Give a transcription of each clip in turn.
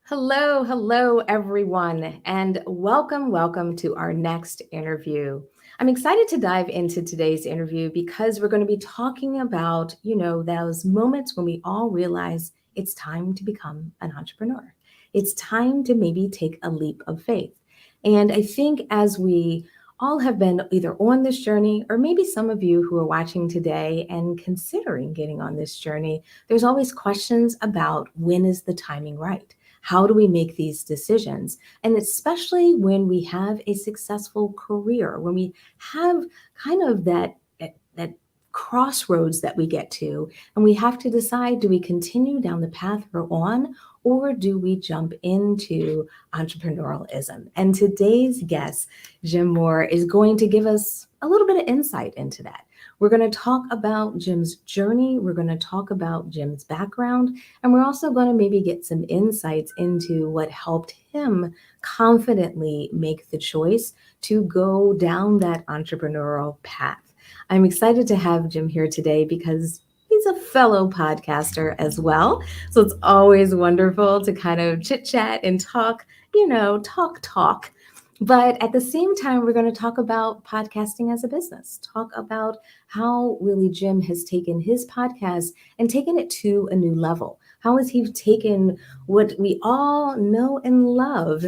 Hello, everyone, and welcome to our next interview. I'm excited to dive into today's interview because we're going to be talking about, those moments when we all realize it's time to become an entrepreneur. It's time to maybe take a leap of faith. And I think as we all have been either on this journey, or maybe some of you who are watching today and considering getting on this journey, there's always questions about when is the timing right? How do we make these decisions? And especially when we have a successful career, when we have kind of that crossroads that we get to, and we have to decide, do we continue down the path we're on, or do we jump into entrepreneurialism? And today's guest, Jim Moore, is going to give us a little bit of insight into that. We're going to talk about Jim's journey. We're going to talk about Jim's background. And we're also going to maybe get some insights into what helped him confidently make the choice to go down that entrepreneurial path. I'm excited to have Jim here today because he's a fellow podcaster as well. So it's always wonderful to kind of chit chat and talk, talk. But at the same time, we're going to talk about podcasting as a business, talk about how really Jim has taken his podcast and taken it to a new level. How has he taken what we all know and love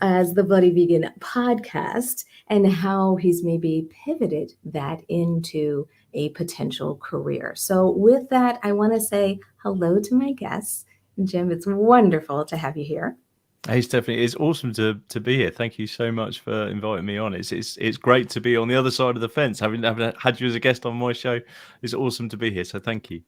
as the Bloody Vegan podcast, and how he's maybe pivoted that into a potential career? So, with that, I want to say hello to my guests. Jim, it's wonderful to have you here. Hey, Stephanie, it's awesome to be here. Thank you so much for inviting me on. It's great to be on the other side of the fence. Having had you as a guest on my show, it's awesome to be here. So thank you.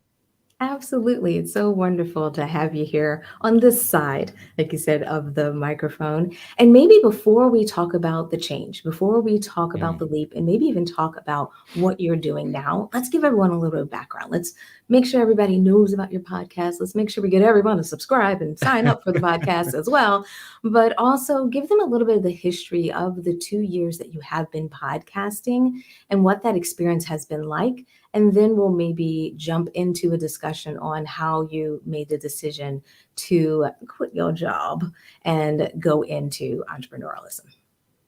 Absolutely. It's so wonderful to have you here on this side, like you said, of the microphone. And maybe before we talk about the change, before we talk about Mm. the leap, and maybe even talk about what you're doing now, let's give everyone a little bit of background. Let's make sure everybody knows about your podcast. Let's make sure we get everyone to subscribe and sign up for the podcast as well. But also give them a little bit of the history of the 2 years that you have been podcasting and what that experience has been like, and then we'll maybe jump into a discussion on how you made the decision to quit your job and go into entrepreneurialism.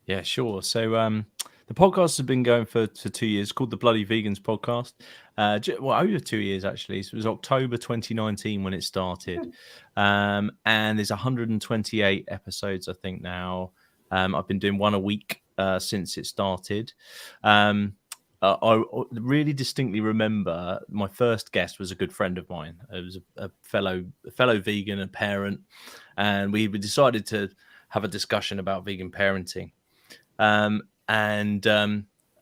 Yeah, sure. So the podcast has been going for 2 years. It's called the Bloody Vegans podcast. Well, over 2 years actually. So it was October 2019 when it started, and there's 128 episodes I think now. I've been doing one a week since it started. Um, I really distinctly remember my first guest was a good friend of mine. It was a fellow vegan, a parent, and we decided to have a discussion about vegan parenting. And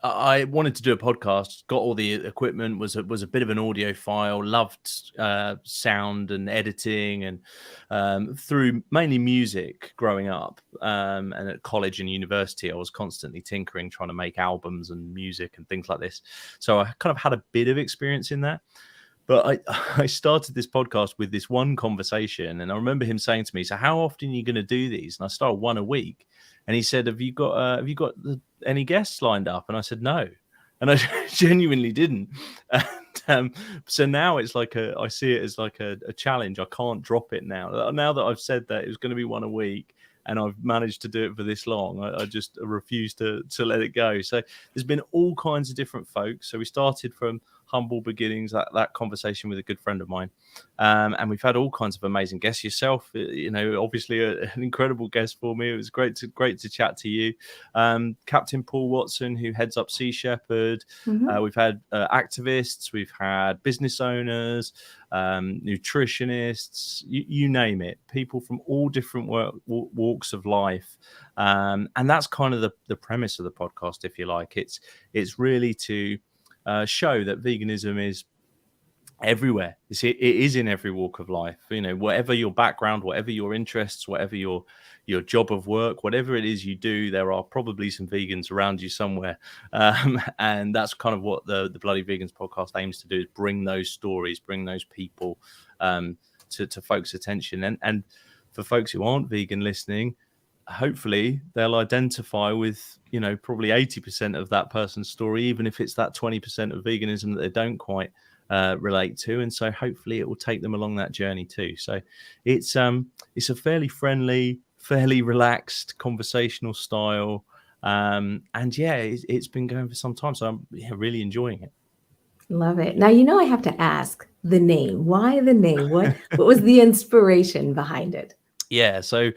I wanted to do a podcast. Got all the equipment. Was a bit of an audiophile. Loved sound and editing, and through mainly music growing up. And at college and university, I was constantly tinkering, trying to make albums and music and things like this. So I kind of had a bit of experience in that. But I started this podcast with this one conversation, and I remember him saying to me, "So how often are you going to do these?" And I started one a week, and he said, "Have you got any guests lined up?" And I said, "No," and I genuinely didn't. And so now it's like I see it as like a challenge. I can't drop it now. Now that I've said that it was going to be one a week, and I've managed to do it for this long, I just refuse to let it go. So there's been all kinds of different folks. So we started from humble beginnings, that conversation with a good friend of mine, and we've had all kinds of amazing guests. Yourself, obviously an incredible guest for me. It was great to chat to you. Captain Paul Watson, who heads up Sea Shepherd. Mhm. We've had activists, we've had business owners, nutritionists, you name it, people from all different walks of life. And that's kind of the premise of the podcast, if you like. It's really to show that veganism is everywhere. It is in every walk of life. Whatever your background, whatever your interests, whatever your job of work, whatever it is you do, there are probably some vegans around you somewhere. And that's kind of what the Bloody Vegans podcast aims to do, is bring those stories, bring those people to folks' attention. And for folks who aren't vegan listening, hopefully they'll identify with probably 80% of that person's story, even if it's that 20% of veganism that they don't quite relate to, and so hopefully it will take them along that journey too. So it's a fairly friendly, fairly relaxed conversational style, and yeah, it's been going for some time, so I'm really enjoying it. Love it. Now, I have to ask the name. Why the name? What was the inspiration behind it? Yeah, so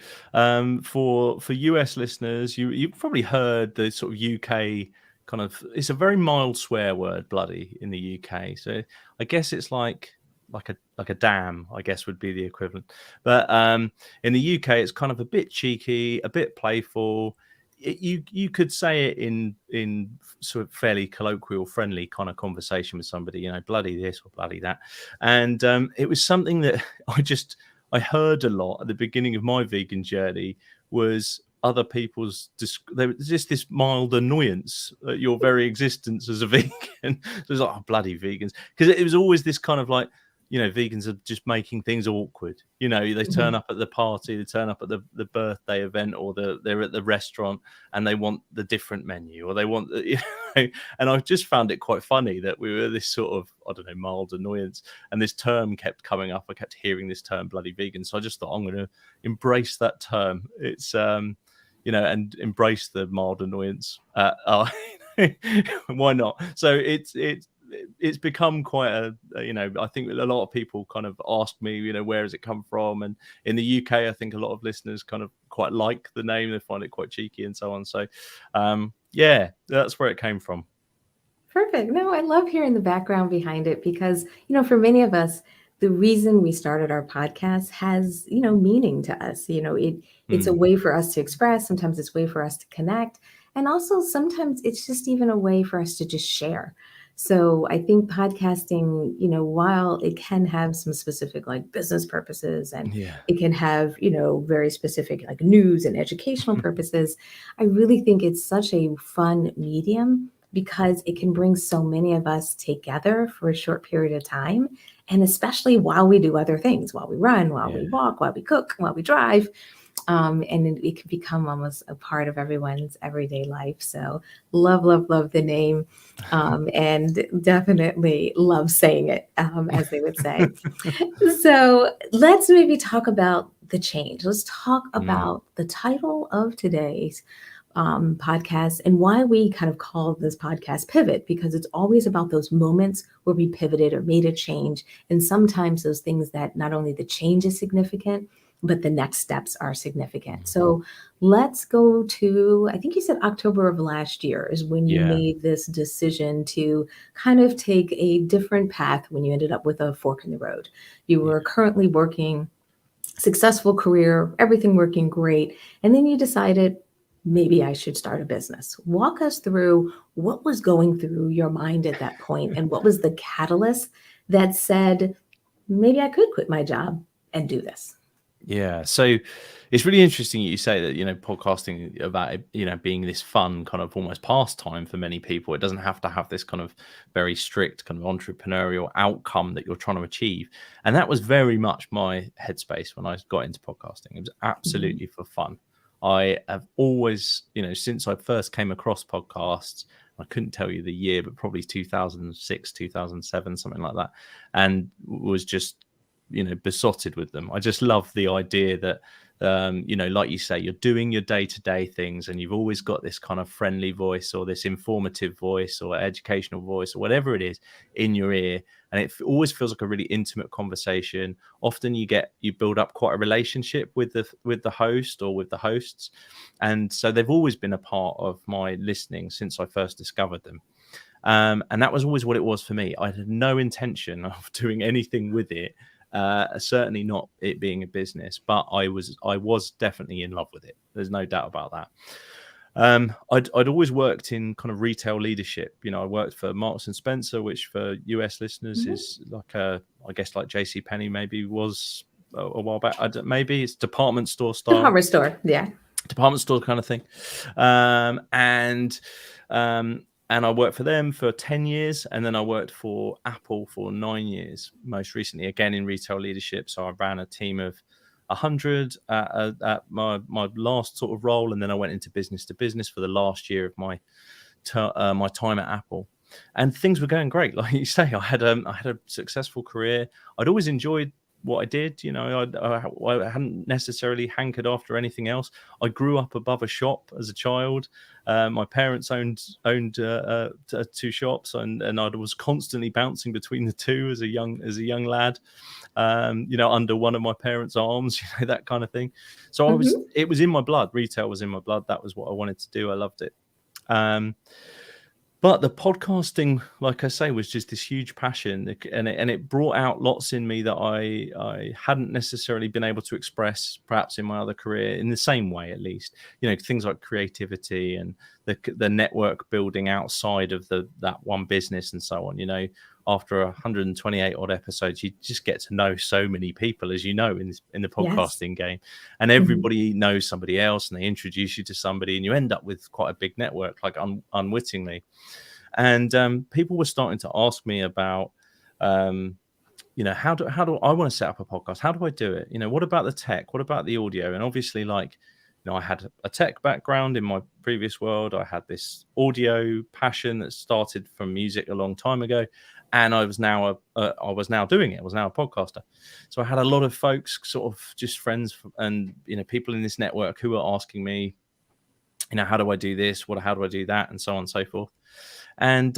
for US listeners, you've probably heard the sort of UK kind of, it's a very mild swear word, bloody, in the UK. So I guess it's like a damn, I guess would be the equivalent. But in the UK, it's kind of a bit cheeky, a bit playful. You could say it in sort of fairly colloquial, friendly kind of conversation with somebody, bloody this or bloody that, and it was something that I heard a lot at the beginning of my vegan journey was other people's there was just this mild annoyance at your very existence as a vegan. It was like, oh, bloody vegans, because it was always this kind of like, vegans are just making things awkward. They turn Mhm. up at the party, they turn up at the birthday event, or they're at the restaurant and they want the different menu, or they want and I've just found it quite funny that we were this sort of, I don't know, mild annoyance, and this term kept coming up. I kept hearing this term, bloody vegan. So I just thought I'm going to embrace that term. It's and embrace the mild annoyance. Why not? So it's become quite I think a lot of people kind of ask me, where has it come from? And in the UK, I think a lot of listeners kind of quite like the name. They find it quite cheeky and so on. So yeah, that's where it came from. Perfect. No, I love hearing the background behind it because, for many of us, the reason we started our podcast has, meaning to us. It's a Mm, way for us to express, sometimes it's a way for us to connect, and also sometimes it's just even a way for us to just share. So I think podcasting, while it can have some specific like business purposes and yeah. it can have, very specific like news and educational purposes, I really think it's such a fun medium because it can bring so many of us together for a short period of time. And especially while we do other things, while we run, while Yeah. we walk, while we cook, while we drive. And it can become almost a part of everyone's everyday life. So love, love, love the name. And definitely love saying it, as they would say. So let's maybe talk about the change. Let's talk Mm, about the title of today's podcast and why we kind of call this podcast Pivot, because it's always about those moments where we pivoted or made a change. And sometimes those things that not only the change is significant, but the next steps are significant. mm. So let's go to, I think you said October of last year is when you Yeah. made this decision to kind of take a different path when you ended up with a fork in the road. You Yeah. were currently working, successful career, everything working great. And then you decided, maybe I should start a business. Walk us through what was going through your mind at that point and what was the catalyst that said, maybe I could quit my job and do this. Yeah, so it's really interesting you say that, podcasting about it, being this fun kind of almost pastime for many people. It doesn't have to have this kind of very strict kind of entrepreneurial outcome that you're trying to achieve. And that was very much my headspace when I got into podcasting. It was Mhm. absolutely for fun. I have always, since I first came across podcasts, I couldn't tell you the year, but probably 2006, 2007, something like that, and was just besotted with them. I just love the idea that like you say, you're doing your day-to-day things and you've always got this kind of friendly voice or this informative voice or educational voice or whatever it is in your ear, and it always feels like a really intimate conversation. Often you build up quite a relationship with the host or with the hosts, and so they've always been a part of my listening since I first discovered them. And that was always what it was for me. I had no intention of doing anything with it, certainly not it being a business, but I was definitely in love with it. There's no doubt about that. I'd always worked in kind of retail leadership. I worked for Marks and Spencer, which for US listeners Mhm. is like I guess like JC Penney maybe was a while back. Maybe it's department store style, Department store. Yeah. department store kind of thing. And I worked for them for 10 years. And then I worked for Apple for 9 years, most recently, again, in retail leadership. So I ran a team of 100 at my last sort of role. And then I went into business to business for the last year of my time at Apple. and things were going great. Like you say, I had a successful career. I'd always enjoyed what I did. I hadn't necessarily hankered after anything else. I grew up above a shop as a child. My parents owned 2 shops, and I was constantly bouncing between the two as a young lad. Under one of my parents' arms, that kind of thing. So Mm-hmm. it was in my blood. Retail was in my blood. That was what I wanted to do. I loved it. But the podcasting, like I say, was just this huge passion, and it brought out lots in me that I hadn't necessarily been able to express, perhaps in my other career, in the same way, at least. Things like creativity and the network building outside of that one business and so on. After 128 odd episodes, you just get to know so many people, as in the Yes. podcasting game, and Mm-hmm. everybody knows somebody else, and they introduce you to somebody, and you end up with quite a big network, like unwittingly. And people were starting to ask me about, how do I want to set up a podcast? How do I do it? What about the tech? What about the audio? And obviously, I had a tech background in my previous world. I had this audio passion that started from music a long time ago, and I was now doing it. I was now a podcaster. So I had a lot of folks, sort of just friends and people in this network, who were asking me, how do I do this? How do I do that? And so on and so forth. And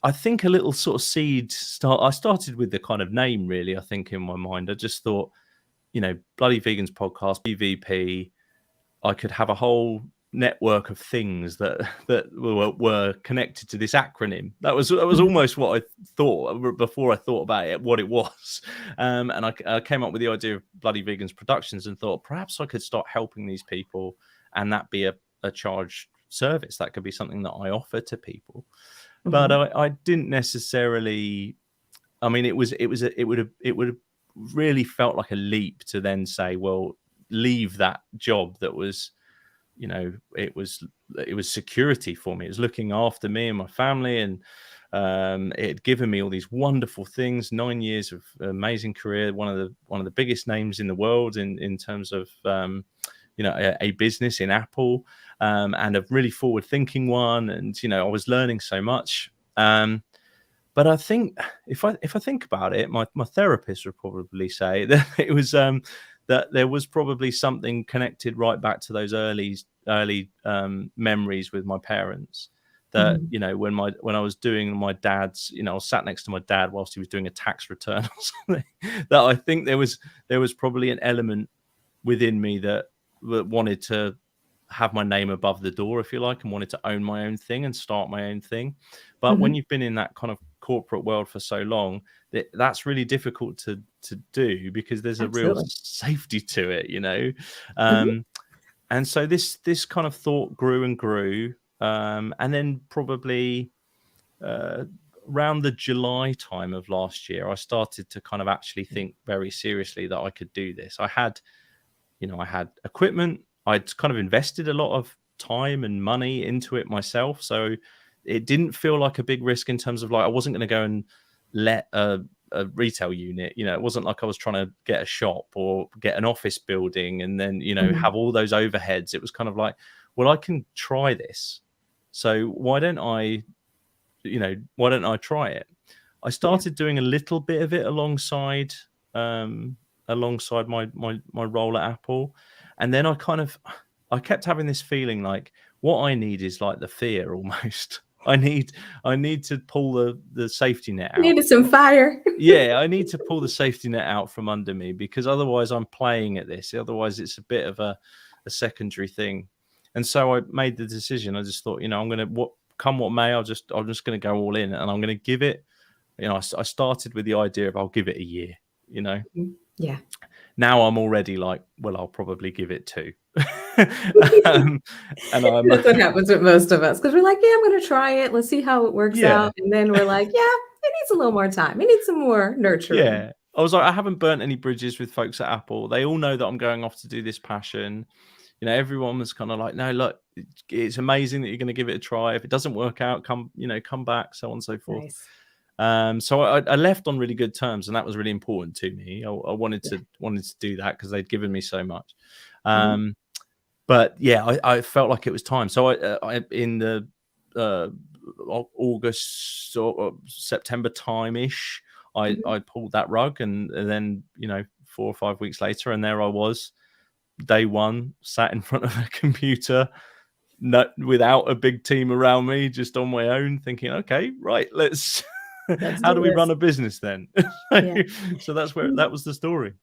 I think a little sort of seed I started with the kind of name, really. I think in my mind, I just thought, Bloody Vegans Podcast, BVP. I could have a whole network of things that were connected to this acronym. That was almost what I thought before I thought about it, what it was. And I came up with the idea of Bloody Vegans Productions and thought perhaps I could start helping these people, and that be a charged service. That could be something that I offer to people. But Mm-hmm. I didn't necessarily. I mean, it would have really felt like a leap to then say, well, leave that job that was, it was security for me. It was looking after me and my family, and it had given me all these wonderful things. 9 years of amazing career, one of the biggest names in the world in terms of a business in Apple, and a really forward-thinking one. And I was learning so much. But I think if I think about it, my therapist would probably say that it was that there was probably something connected right back to those early memories with my parents. That Mm-hmm. when I was doing my dad's, I was sat next to my dad whilst he was doing a tax return or something. That I think there was probably an element within me that wanted to have my name above the door, if you like, and wanted to own my own thing and start my own thing. But when Mm-hmm. you've been in that kind of corporate world for so long, that's really difficult to do, because there's a real Absolutely. safety to it, Mm-hmm. and so this kind of thought grew and grew, and then probably around the July time of last year, I started to kind of actually think very seriously that I could do this. I had equipment. I'd kind of invested a lot of time and money into it myself, so it didn't feel like a big risk in terms of, like, I wasn't going to go and let a retail unit. It wasn't like I was trying to get a shop or get an office building and then Mm-hmm. have all those overheads. It was kind of like, well, I can try this, so why don't I try it? I Yeah. started doing a little bit of it alongside my role at Apple, and then I kept having this feeling like what I need is like the fear almost. I need to pull the safety net out. Needed some fire. Yeah, I need to pull the safety net out from under me, because otherwise I'm playing at this. Otherwise it's a bit of a secondary thing. And so I made the decision. I just thought, I'm gonna come what may. I'm just gonna go all in, and I'm gonna give it. I started with the idea of I'll give it a year. Yeah. Now I'm already like, well, I'll probably give it 2. um, and I'm That's what happens with most of us, because we're like, yeah, I'm going to try it. Let's see how it works yeah, out. And then we're like, yeah, it needs a little more time. It needs some more nurturing. yeah. I was like, I haven't burnt any bridges with folks at Apple. They all know that I'm going off to do this passion. Everyone was kind of like, no, look, it's amazing that you're going to give it a try. If it doesn't work out, come back, so on and so forth. Nice. So I left on really good terms, and that was really important to me. I wanted Yeah. to do that because they'd given me so much. Mhm. But yeah, I felt like it was time. So I in the August or September time-ish, I Mhm. pulled that rug, and then 4 or 5 weeks later, and there I was, day one, sat in front of a computer, without a big team around me, just on my own, thinking, okay, right, let's Let's how do do we run this. a business then? Yeah. So that's where Mm. that was the story.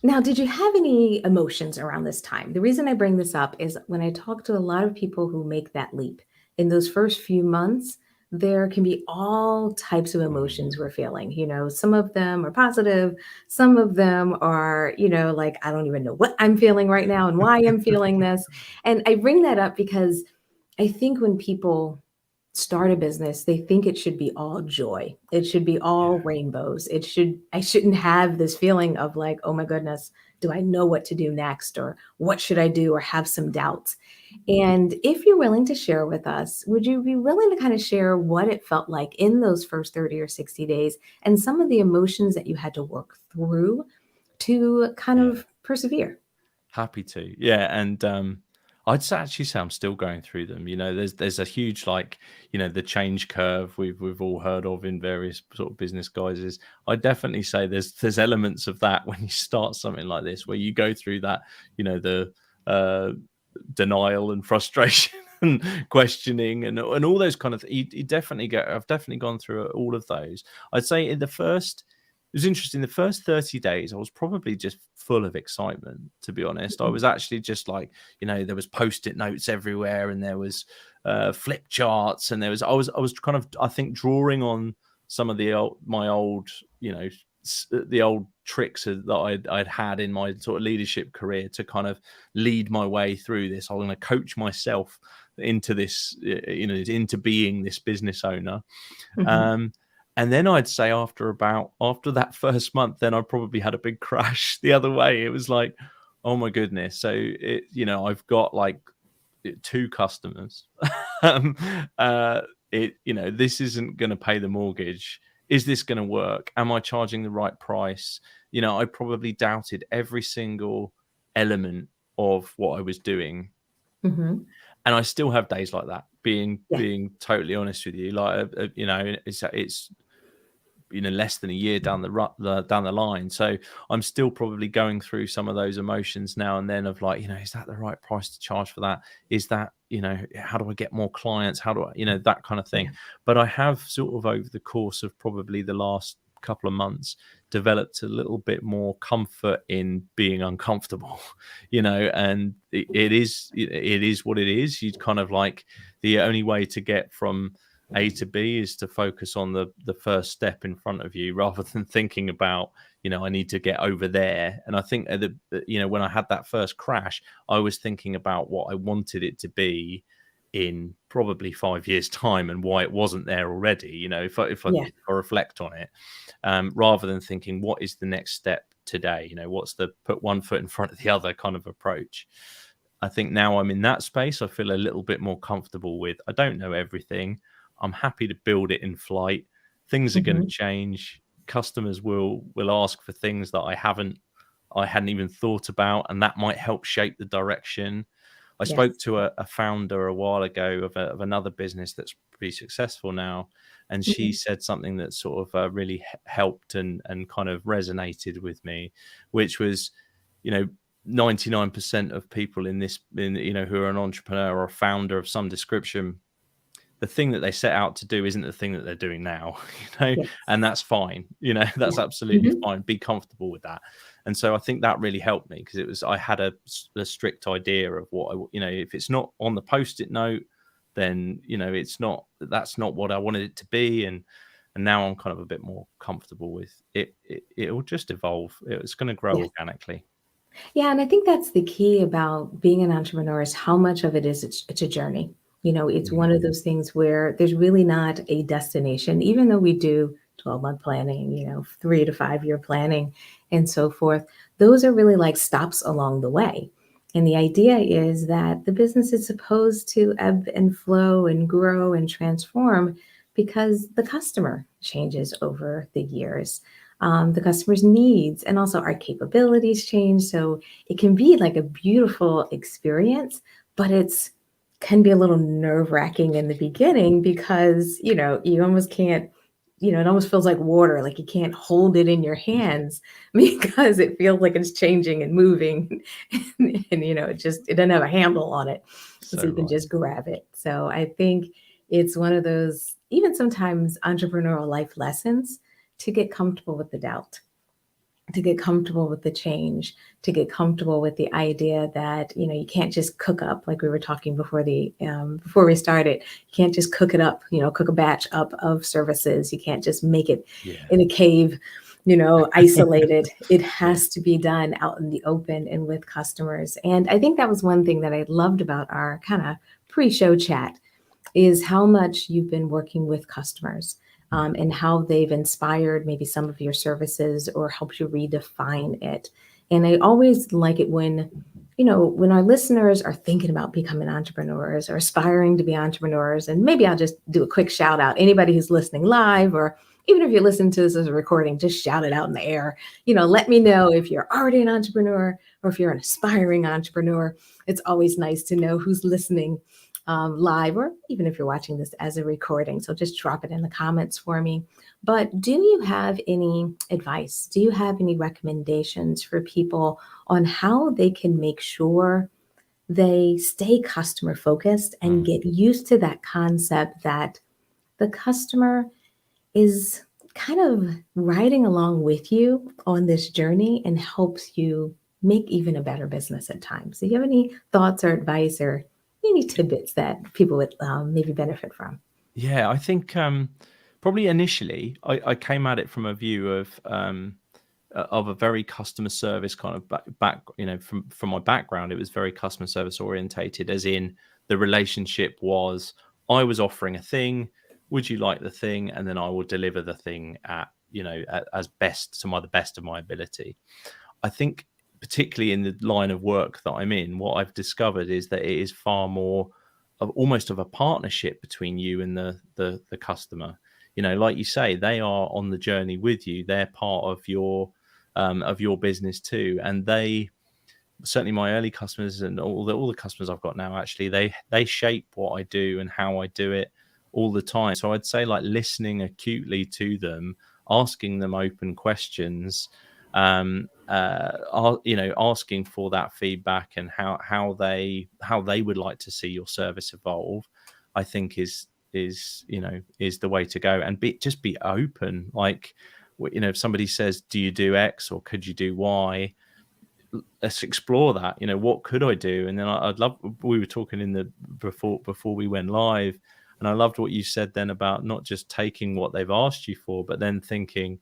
Now, did you have any emotions around this time? The reason I bring this up is when I talk to a lot of people who make that leap in those first few months, there can be all types of emotions we're feeling. Some of them are positive, some of them are, like, I don't even know what I'm feeling right now and why I'm feeling this. And I bring that up because I think when people start a business, they think it should be all joy. It should be all Yeah. rainbows. I shouldn't have this feeling of like, oh my goodness, do I know what to do next? Or what should I do? Or have some doubts. And if you're willing to share with us, would you be willing to kind of share what it felt like in those first 30 or 60 days and some of the emotions that you had to work through to kind Yeah. of persevere? Happy to. Yeah, and actually say I'm still going through them. There's a huge, like, the change curve we've all heard of in various sort of business guises. I definitely say there's elements of that when you start something like this, where you go through that, the uh denial and frustration and questioning and all those kind of you definitely go. I've definitely gone through all of those. I'd say in the first, it was interesting. The first 30 days, I was probably just full of excitement, to be honest. I Mhm. was actually just like, there was post-it notes everywhere, and there was flip charts, and I was kind of, I think, drawing on some of my old, the old tricks that I'd had in my sort of leadership career to kind of lead my way through this. I'm going to coach myself into this, into being this business owner. Mhm. Um, and then I'd say after that first month, then I probably had a big crash the other way. It was like, oh my goodness. So I've got like 2 customers. um, uh, this isn't going to pay the mortgage. Is this going to work? Am I charging the right price? I probably doubted every single element of what I was doing, Mhm. and I still have days like that. Being Yeah. being totally honest with you, like it's less than a year down down the line, so I'm still probably going through some of those emotions now and then of like, is that the right price to charge for that? Is that, how do I get more clients? How do I, that kind of thing. Yeah. But I have sort of, over the course of probably the last couple of months, developed a little bit more comfort in being uncomfortable. And it is what it is. You'd kind of like, the only way to get from A to B is to focus on the first step in front of you, rather than thinking about, I need to get over there. And I think when I had that first crash, I was thinking about what I wanted it to be in probably 5 years' time, and why it wasn't there already. Yeah. If I reflect on it, rather than thinking what is the next step today. What's the put one foot in front of the other kind of approach. I think now I'm in that space, I feel a little bit more comfortable with, I don't know everything. I'm happy to build it in flight. Things are going to Mhm. change. Customers will ask for things that I hadn't even thought about, and that might help shape the direction. I spoke Yes. to a founder a while ago of another business that's pretty successful now, and she Mhm. said something that sort of really helped and kind of resonated with me, which was, you know, 99% of people who are an entrepreneur or a founder of some description, the thing that they set out to do isn't the thing that they're doing now. And Yes. that's fine. Yeah. That's absolutely Mhm. fine. Be comfortable with that. And so I think that really helped me, because I had a strict idea of what if it's not on the post-it note, then that's not what I wanted it to be. And now I'm kind of a bit more comfortable with it. It'll just evolve. It's going to grow Yes. organically. Yeah, and I think that's the key about being an entrepreneur is how much of it is it's a journey. It's one Mm. of those things where there's really not a destination, even though we do 12-month planning, 3 to 5 year planning and so forth. Those are really like stops along the way. And the idea is that the business is supposed to ebb and flow and grow and transform because the customer changes over the years, the customer's needs, and also our capabilities change. So it can be like a beautiful experience, but it's can be a little nerve-wracking in the beginning because, you almost can't, it almost feels like water, like you can't hold it in your Yeah. hands because it feels like it's changing and moving and it doesn't have a handle on it. So So you can right. just grab it. So I think it's one of those, even sometimes entrepreneurial life lessons to get comfortable with the doubt, to get comfortable with the change, to get comfortable with the idea that you can't just cook up, like we were talking before we started. You can't just cook it up, cook a batch up of services. You can't just make it Yeah. in a cave, isolated. It Yeah. has to be done out in the open and with customers. And I think that was one thing that I loved about our kind of pre-show chat is how much you've been working with customers, and how they've inspired maybe some of your services or helped you redefine it. And I always like it when our listeners are thinking about becoming entrepreneurs or aspiring to be entrepreneurs. And maybe I'll just do a quick shout out. Anybody who's listening live, or even if you're listening to this as a recording, just shout it out in the air. Let me know if you're already an entrepreneur or if you're an aspiring entrepreneur. It's always nice to know who's listening live, or even if you're watching this as a recording. So just drop it in the comments for me. But do you have any advice? Do you have any recommendations for people on how they can make sure they stay customer focused and Mm. get used to that concept that the customer is kind of riding along with you on this journey and helps you make even a better business at times? Do you have any thoughts or advice or any tidbits that people would maybe benefit from? Yeah, I think probably initially I came at it from a view of a very customer service kind of back, from my background, it was very customer service orientated, as in the relationship was I was offering a thing, would you like the thing, and then I will deliver the thing at as best to the best of my ability. I think particularly in the line of work that I'm in, what I've discovered is that it is far more of almost of a partnership between you and the customer. Like you say, they are on the journey with you. They're part of your business too, and they certainly my early customers and all the customers I've got now, actually they shape what I do and how I do it all the time. So I'd say like listening acutely to them, asking them open questions, asking for that feedback and how they would like to see your service evolve, I think is the way to go. And just be open. Like, if somebody says, do you do X or could you do Y, let's explore that. What could I do? And then I'd love, we were talking in the before we went live, and I loved what you said then about not just taking what they've asked you for, but then thinking,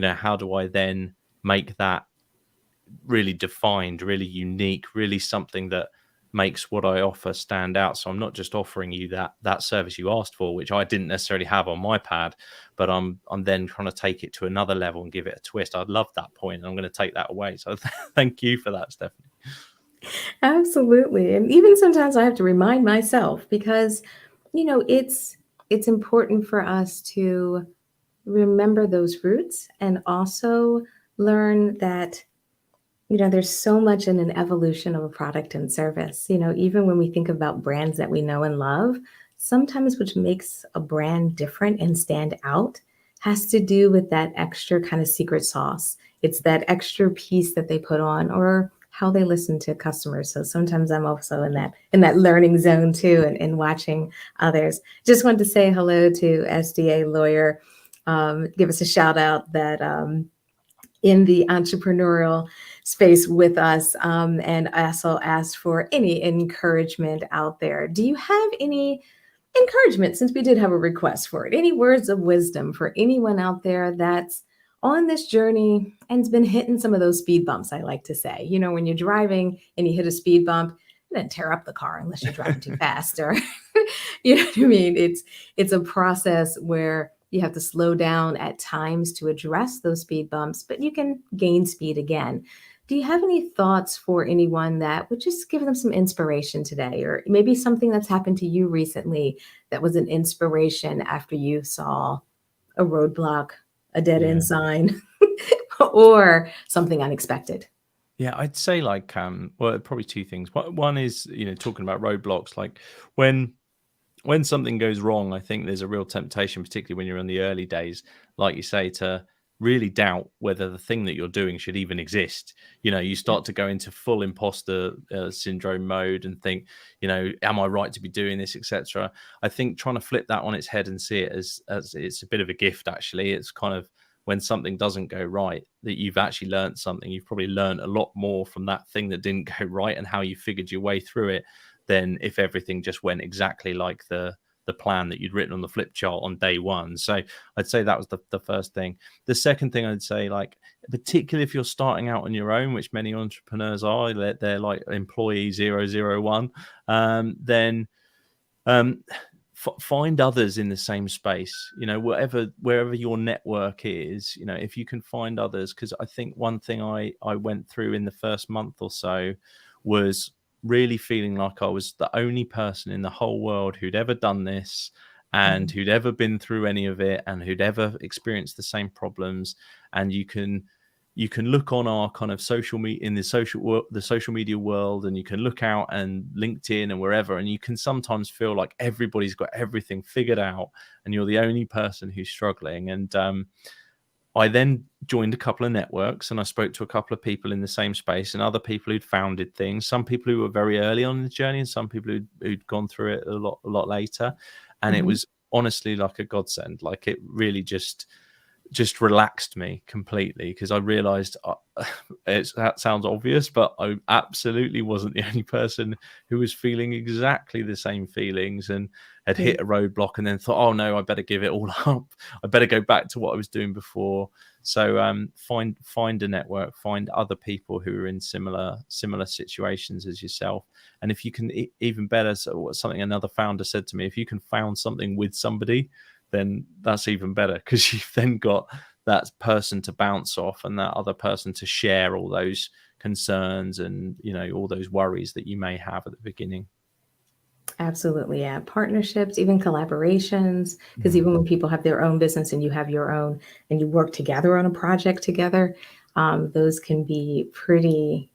how do I then make that really defined, really unique, really something that makes what I offer stand out. So I'm not just offering you that service you asked for, which I didn't necessarily have on my pad, but I'm then trying to take it to another level and give it a twist. I love that point, and I'm going to take that away. So thank you for that, Stephanie. Absolutely. And even sometimes I have to remind myself because, it's important for us to remember those roots and also learn that there's so much in an evolution of a product and service. Even when we think about brands that we know and love, sometimes which makes a brand different and stand out has to do with that extra kind of secret sauce. It's that extra piece that they put on or how they listen to customers. So sometimes I'm also in that learning zone too, and watching others. Just wanted to say hello to SDA Lawyer. Give us a shout out that in the entrepreneurial space with us. And I also asked for any encouragement out there. Do you have any encouragement, since we did have a request for it? Any words of wisdom for anyone out there that's on this journey and's been hitting some of those speed bumps, I like to say? When you're driving and you hit a speed bump, you didn't tear up the car unless you're driving too fast, or you know what I mean? It's a process where you have to slow down at times to address those speed bumps, but you can gain speed again. Do you have any thoughts for anyone that would just give them some inspiration today, or maybe something that's happened to you recently that was an inspiration after you saw a roadblock, a dead Yeah. end sign, or something unexpected? Yeah, I'd say like well, probably two things. One is, talking about roadblocks, like when something goes wrong, I think there's a real temptation, particularly when you're in the early days, like you say, to really doubt whether the thing that you're doing should even exist. You Yeah. start to go into full imposter syndrome mode and think, am I right to be doing this, etc. I think trying to flip that on its head and see it as it's a bit of a gift. Actually, it's kind of when something doesn't go right, that you've actually learned something. You've probably learned a lot more from that thing that didn't go right and how you figured your way through it than if everything just went exactly like the plan that you'd written on the flip chart on day one. So I'd say that was the first thing. The second thing I'd say, like, particularly if you're starting out on your own, which many entrepreneurs are, they're like employee 001, then um, find others in the same space, wherever your network is, if you can find others. Because I think one thing I went through in the first month or so was really feeling like I was the only person in the whole world who'd ever done this and Mhm. who'd ever been through any of it and who'd ever experienced the same problems. And you can look on our kind of in the social media world, and you can look out and LinkedIn and wherever, and you can sometimes feel like everybody's got everything figured out and you're the only person who's struggling. And I then joined a couple of networks, and I spoke to a couple of people in the same space and other people who'd founded things, some people who were very early on in the journey and some people who'd gone through it a lot later. And it Mhm. was honestly like a godsend. Like, it really just relaxed me completely, because I realized that sounds obvious, but I absolutely wasn't the only person who was feeling exactly the same feelings and had Yeah. hit a roadblock and then thought, oh no, I better give it all up. I better go back to what I was doing before. So find a network, find other people who are in similar situations as yourself. And if you can, even better, so something another founder said to me, if you can found something with somebody, then that's even better, because you've then got that person to bounce off and that other person to share all those concerns and all those worries that you may have at the beginning. Absolutely, yeah. Partnerships, even collaborations, because Mm. even when people have their own business and you have your own, and you work together on a project together, those can be pretty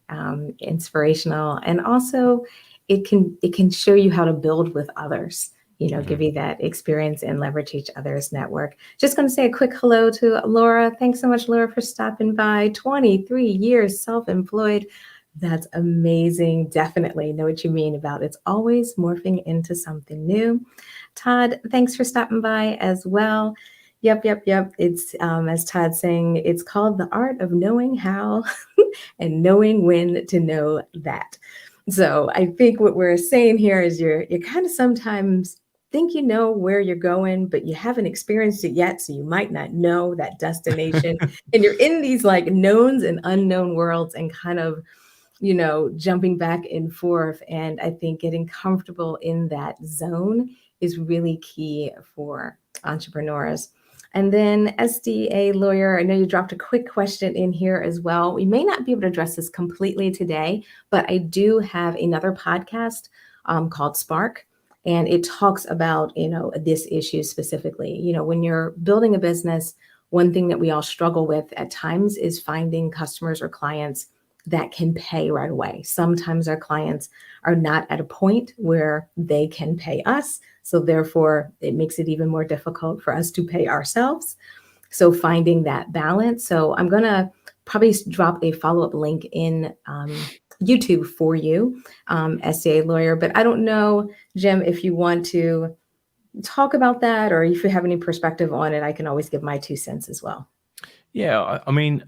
inspirational. And also, it can show you how to build with others. Give Mhm. you that experience and leverage each other's network. Just going to say a quick hello to Laura. Thanks so much, Laura, for stopping by. 23 years self-employed. That's amazing. Definitely know what you mean about it's always morphing into something new. Todd, thanks for stopping by as well. Yep, yep, yep. It's as Todd's saying, it's called the art of knowing how and knowing when to know that. So I think what we're saying here is you kind of sometimes think you know where you're going, but you haven't experienced it yet, so you might not know that destination. And you're in these like knowns and unknown worlds and kind of jumping back and forth. And I think getting comfortable in that zone is really key for entrepreneurs. And then, SDA lawyer, I know you dropped a quick question in here as well. We may not be able to address this completely today, but I do have another podcast called Spark. And it talks about, this issue specifically. When you're building a business, one thing that we all struggle with at times is finding customers or clients that can pay right away. Sometimes our clients are not at a point where they can pay us. So, therefore, it makes it even more difficult for us to pay ourselves. So, finding that balance. So, I'm going to probably drop a follow up link in YouTube for you, SCA lawyer. But I don't know, Jim, if you want to talk about that or if you have any perspective on it, I can always give my 2 cents as well. Yeah, I mean,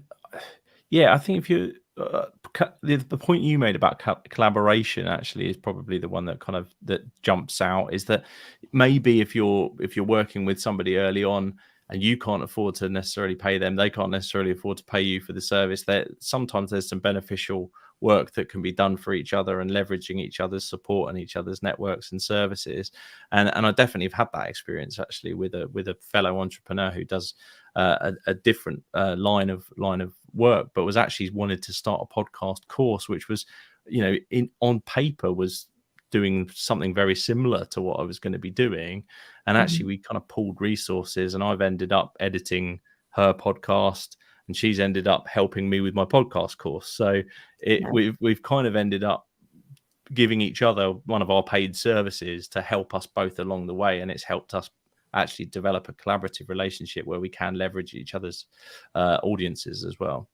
yeah, I think if you the point you made about collaboration actually is probably the one that kind of that jumps out, is that maybe if you're working with somebody early on and you can't afford to necessarily pay them, they can't necessarily afford to pay you for the service, that sometimes there's some beneficial work that can be done for each other and leveraging each other's support and each other's networks and services. And I definitely have had that experience actually with a fellow entrepreneur who does a different line of work, but was actually wanted to start a podcast course, which was, in on paper was doing something very similar to what I was going to be doing. And actually, Mhm. we kind of pooled resources, and I've ended up editing her podcast. and she's ended up helping me with my podcast course. So we've kind of ended up giving each other one of our paid services to help us both along the way, and it's helped us actually develop a collaborative relationship where we can leverage each other's audiences as well.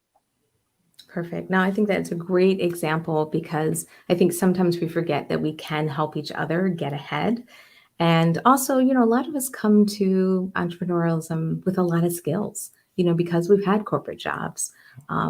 Perfect. Now, I think that's a great example, because I think sometimes we forget that we can help each other get ahead. And also, a lot of us come to entrepreneurialism with a lot of skills, because we've had corporate jobs.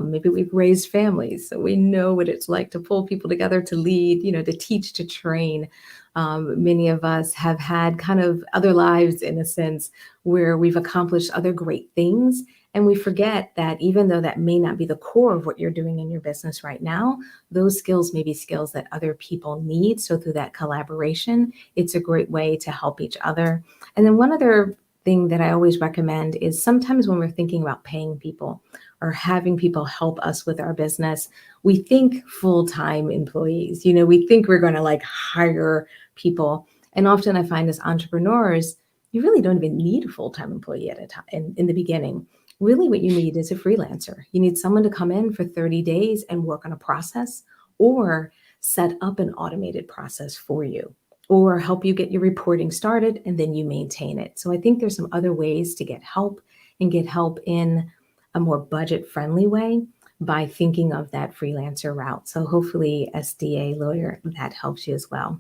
Maybe we've raised families, so we know what it's like to pull people together, to lead, to teach, to train. Many of us have had kind of other lives, in a sense, where we've accomplished other great things. And we forget that even though that may not be the core of what you're doing in your business right now, those skills may be skills that other people need. So through that collaboration, it's a great way to help each other. And then one other thing that I always recommend is, sometimes when we're thinking about paying people or having people help us with our business, we think full-time employees. We think we're going to hire people. And often I find as entrepreneurs, you really don't even need a full-time employee at a time in the beginning. Really what you need is a freelancer. You need someone to come in for 30 days and work on a process, or set up an automated process for you, or help you get your reporting started, and then you maintain it. So I think there's some other ways to get help, and get help in a more budget-friendly way by thinking of that freelancer route. So hopefully, SDA lawyer, that helps you as well.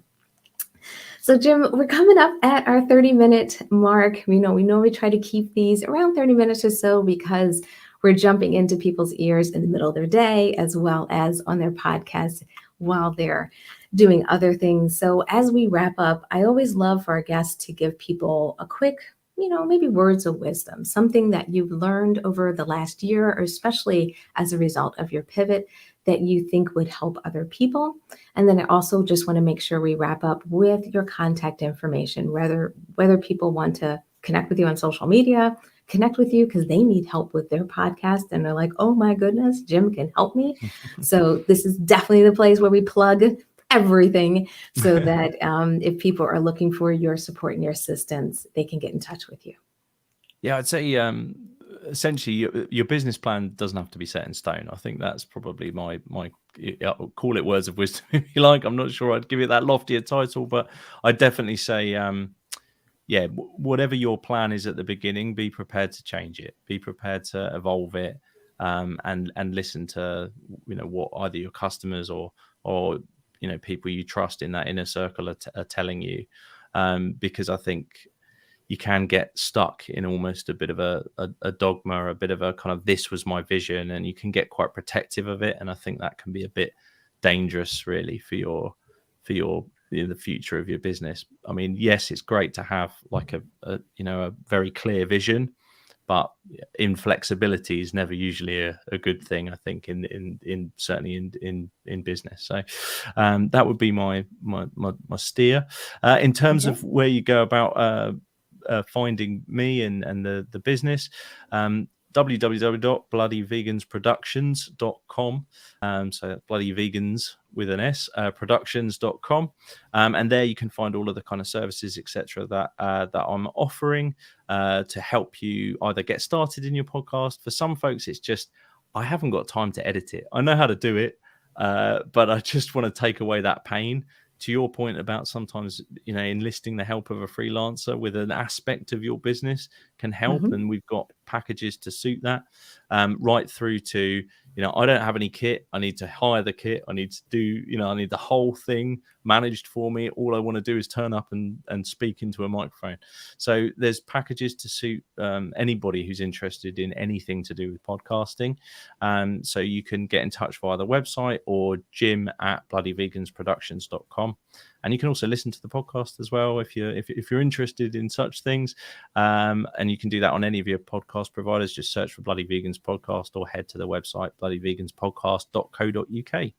So Jim, we're coming up at our 30-minute mark. We normally try to keep these around 30 minutes or so, because we're jumping into people's ears in the middle of their day, as well as on their podcast while they're doing other things. So as we wrap up, I always love for our guests to give people a quick, maybe words of wisdom, something that you've learned over the last year, or especially as a result of your pivot, that you think would help other people. And then I also just want to make sure we wrap up with your contact information, whether people want to connect with you on social media, connect with you because they need help with their podcast and they're like, oh my goodness, Jim can help me. So this is definitely the place where we plug everything, so that if people are looking for your support and your assistance, they can get in touch with you. Yeah, I'd say essentially your business plan doesn't have to be set in stone. I think that's probably my I'll call it words of wisdom if you like. I'm not sure I'd give it that loftier title, but I'd definitely say whatever your plan is at the beginning, be prepared to change it, be prepared to evolve it, and listen to what either your customers or people you trust in that inner circle are telling you, because I think you can get stuck in almost a bit of a dogma, a bit of a kind of, this was my vision, and you can get quite protective of it. And I think that can be a bit dangerous really for the future of your business. I mean, yes, it's great to have like a very clear vision, but inflexibility is never usually a good thing, I think, in certainly in business. So that would be my steer. In terms of where you go about finding me and the business, www.bloodyvegansproductions.com. So bloody vegans with an S, productions.com. And there you can find all of the kind of services, etc., that I'm offering to help you either get started in your podcast. For some folks, it's just, I haven't got time to edit it. I know how to do it, but I just want to take away that pain. To your point about sometimes, enlisting the help of a freelancer with an aspect of your business can help. Mm-hmm. And we've got packages to suit that, right through to, I don't have any kit. I need to hire the kit. I need to do, I need the whole thing managed for me. All I want to do is turn up and speak into a microphone. So there's packages to suit anybody who's interested in anything to do with podcasting. So you can get in touch via the website or jim@bloodyvegansproductions.com. And you can also listen to the podcast as well if you're interested in such things. And you can do that on any of your podcast providers. Just search for Bloody Vegans Podcast or head to the website bloodyveganspodcast.co.uk.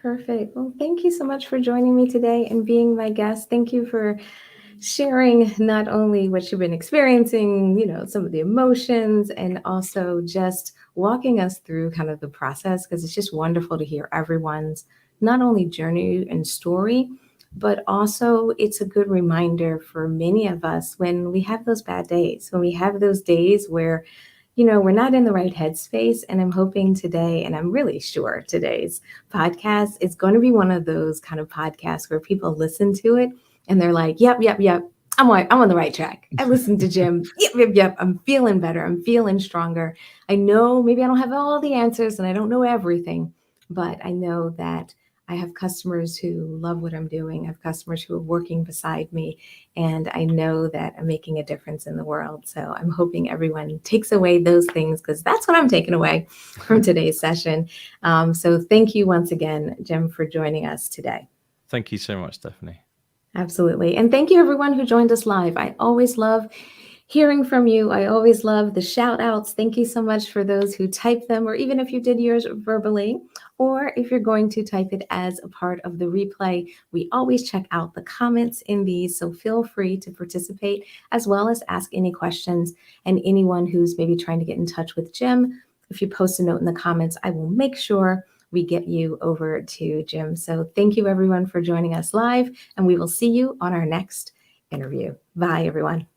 Perfect. Well, thank you so much for joining me today and being my guest. Thank you for sharing not only what you've been experiencing, some of the emotions, and also just walking us through kind of the process, because it's just wonderful to hear everyone's not only journey and story, but also it's a good reminder for many of us when we have those bad days, when we have those days where we're not in the right headspace. And I'm hoping today, and I'm really sure today's podcast is going to be one of those kind of podcasts where people listen to it and they're like, yep, yep, yep. I'm on the right track. I listened to Jim. Yep, yep, yep. I'm feeling better. I'm feeling stronger. I know maybe I don't have all the answers and I don't know everything, but I know that I have customers who love what I'm doing. I have customers who are working beside me, and I know that I'm making a difference in the world. So I'm hoping everyone takes away those things, because that's what I'm taking away from today's session. So thank you once again, Jim, for joining us today. Thank you so much, Stephanie. Absolutely. And thank you, everyone who joined us live. I always love hearing from you. I always love the shout outs. Thank you so much for those who typed them, or even if you did yours verbally, or if you're going to type it as a part of the replay. We always check out the comments in these, so feel free to participate as well as ask any questions. And anyone who's maybe trying to get in touch with Jim, if you post a note in the comments, I will make sure we get you over to Jim. So thank you, everyone, for joining us live, and we will see you on our next interview. Bye, everyone.